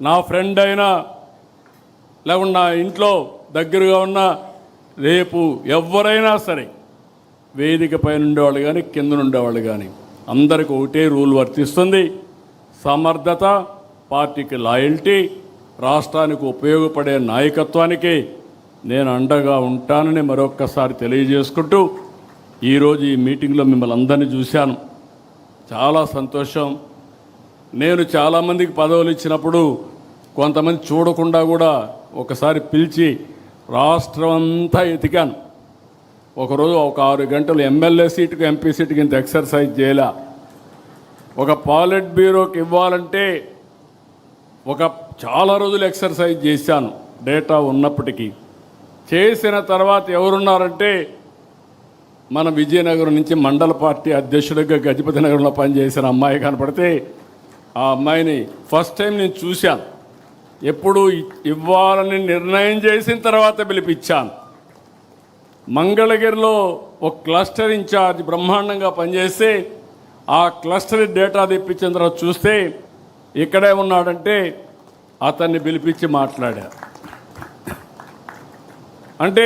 నా ఫ్రెండ్ అయినా లేకుండా నా ఇంట్లో దగ్గరగా ఉన్న రేపు ఎవరైనా సరే వేదిక పైన ఉండేవాళ్ళు కానీ కింద ఉండేవాళ్ళు కానీ అందరికీ ఒకటే రూల్ వర్తిస్తుంది. సమర్థత, పార్టీకి లాయల్టీ, రాష్ట్రానికి ఉపయోగపడే నాయకత్వానికి నేను అండగా ఉంటానని మరొక్కసారి తెలియజేసుకుంటూ ఈరోజు ఈ మీటింగ్లో మిమ్మల్ని అందరినీ చూశాను. చాలా సంతోషం. నేను చాలామందికి పదవులు ఇచ్చినప్పుడు కొంతమంది చూడకుండా కూడా ఒకసారి పిలిచి రాష్ట్రం అంతా ఎతికాను. ఒకరోజు ఒక 6 గంటలు ఎమ్మెల్యే సీటుకు ఎంపీ సీటుకి ఇంత ఎక్సర్సైజ్ చేయలే. ఒక పాలిట్ బ్యూరోకి ఇవ్వాలంటే చాలా రోజులు ఎక్సర్సైజ్ చేశాను డేటా ఉన్నప్పటికీ. చేసిన తర్వాత ఎవరున్నారంటే మన విజయనగరం నుంచి మండల పార్టీ అధ్యక్షుడిగా గజపతి నగరంలో పనిచేసిన అమ్మాయి కనపడితే ఆ అమ్మాయిని ఫస్ట్ టైం నేను చూశాను. ఎప్పుడు ఇవ్వాలని నిర్ణయం చేసిన తర్వాత పిలిపించాను. మంగళగిరిలో ఒక క్లస్టర్ ఇన్ఛార్జ్ బ్రహ్మాండంగా పనిచేస్తే ఆ క్లస్టర్ డేటా తెప్పించిన తర్వాత చూస్తే ఇక్కడే ఉన్నాడంటే అతన్ని పిలిపించి మాట్లాడారు. అంటే